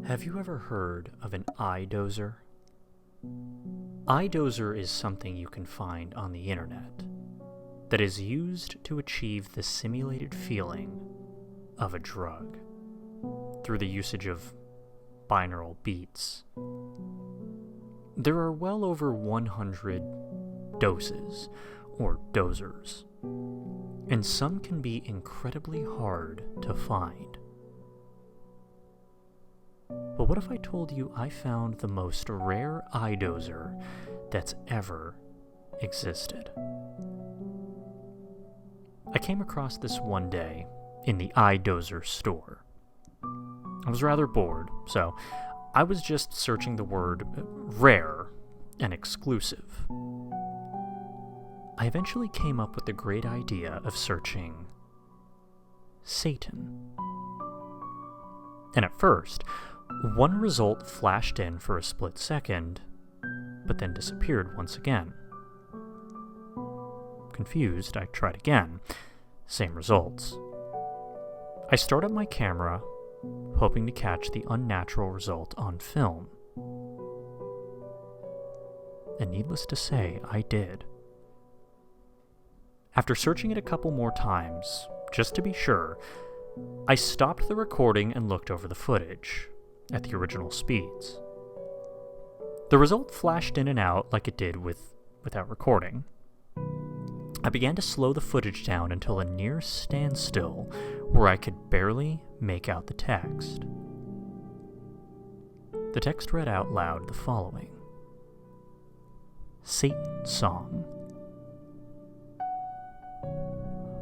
Have you ever heard of an eye dozer? Eye dozer is something you can find on the internet that is used to achieve the simulated feeling of a drug through the usage of binaural beats. There are well over 100 doses, or dozers, and some can be incredibly hard to find. But what if I told you I found the most rare eye dozer that's ever existed? I came across this one day in the eye dozer store. I was rather bored, so I was just searching the word rare and exclusive. I eventually came up with the great idea of searching Satan. And at first, one result flashed in for a split second, but then disappeared once again. Confused, I tried again. Same results. I started my camera, hoping to catch the unnatural result on film. And needless to say, I did. After searching it a couple more times, just to be sure, I stopped the recording and looked over the footage at the original speeds. The result flashed in and out like it did without recording. I began to slow the footage down until a near standstill where I could barely make out the text. The text read out loud the following: Satan Song.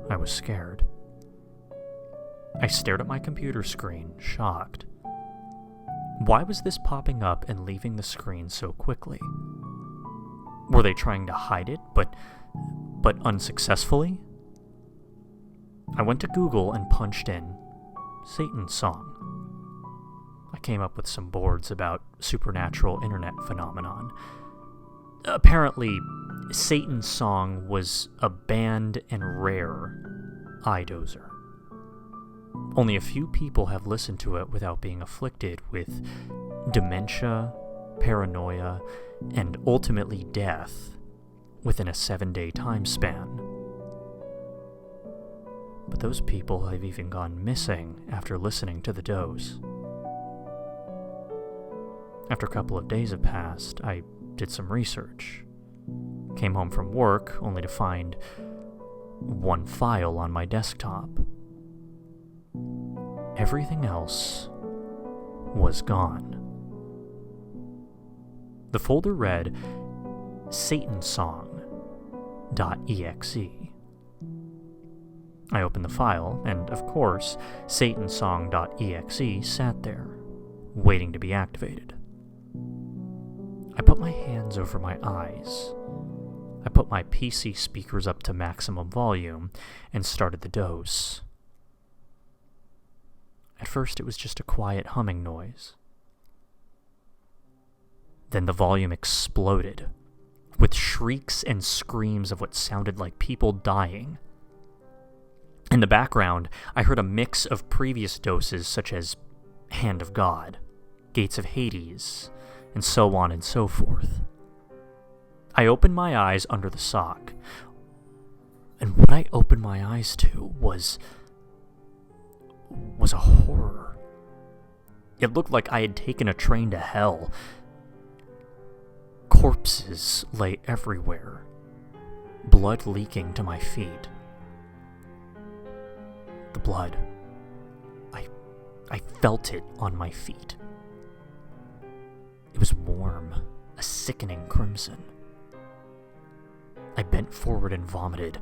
I was scared. I stared at my computer screen, shocked. Why was this popping up and leaving the screen so quickly? Were they trying to hide it, but unsuccessfully? I went to Google and punched in Satan Song. I came up with some boards about supernatural internet phenomenon. Apparently, Satan Song was a banned and rare eye dozer. Only a few people have listened to it without being afflicted with dementia, paranoia, and ultimately death within a 7-day time span. But those people have even gone missing after listening to the dose. After a couple of days have passed, I did some research. Came home from work only to find one file on my desktop. Everything else was gone. The folder read satansong.exe. I opened the file, and of course, satansong.exe sat there, waiting to be activated. I put my hands over my eyes. I put my PC speakers up to maximum volume and started the dose. At first, it was just a quiet humming noise. Then the volume exploded, with shrieks and screams of what sounded like people dying. In the background, I heard a mix of previous doses such as Hand of God, Gates of Hades, and so on and so forth. I opened my eyes under the sock, and what I opened my eyes to was a horror. It looked like I had taken a train to hell. Corpses lay everywhere, blood leaking to my feet. The blood. I felt it on my feet. It was warm, a sickening crimson. I bent forward and vomited.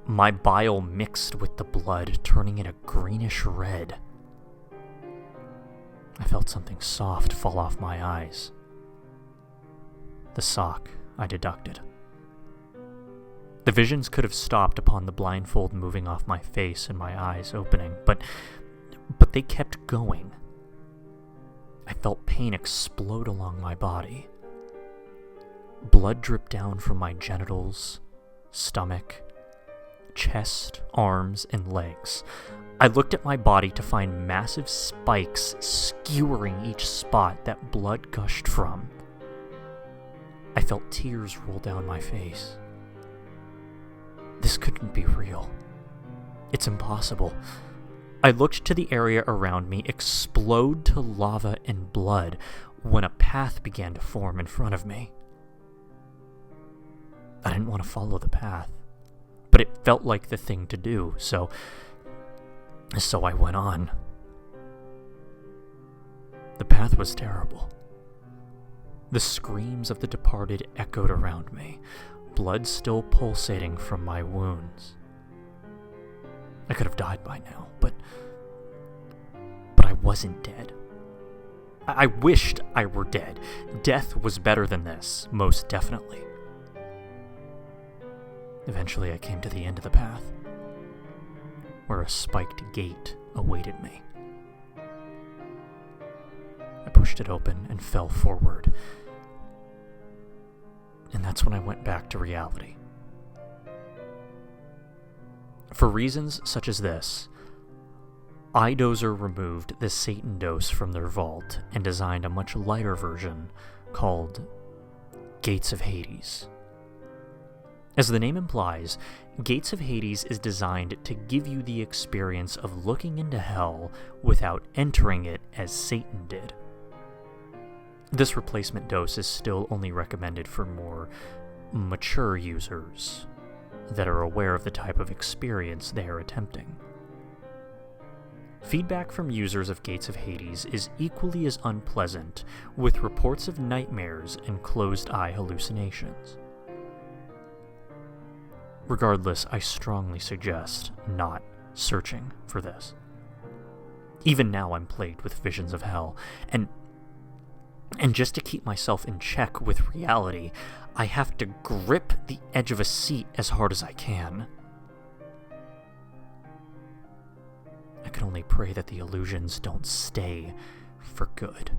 My bile mixed with the blood, turning it a greenish red. I felt something soft fall off my eyes. The sock, I deducted. The visions could have stopped upon the blindfold moving off my face and my eyes opening, but they kept going. I felt pain explode along my body. Blood dripped down from my genitals, stomach, chest, arms, and legs. I looked at my body to find massive spikes skewering each spot that blood gushed from. I felt tears roll down my face. This couldn't be real. It's impossible. I looked to the area around me explode to lava and blood when a path began to form in front of me. I didn't want to follow the path, but it felt like the thing to do, so I went on. The path was terrible. The screams of the departed echoed around me, blood still pulsating from my wounds. I could have died by now, but I wasn't dead. I wished I were dead. Death was better than this, most definitely. Eventually I came to the end of the path, where a spiked gate awaited me. I pushed it open and fell forward, and that's when I went back to reality. For reasons such as this, iDozer removed the Satan dose from their vault and designed a much lighter version called Gates of Hades. As the name implies, Gates of Hades is designed to give you the experience of looking into hell without entering it as Satan did. This replacement dose is still only recommended for more mature users that are aware of the type of experience they are attempting. Feedback from users of Gates of Hades is equally as unpleasant, with reports of nightmares and closed-eye hallucinations. Regardless, I strongly suggest not searching for this. Even now I'm plagued with visions of hell, and just to keep myself in check with reality, I have to grip the edge of a seat as hard as I can. I can only pray that the illusions don't stay for good.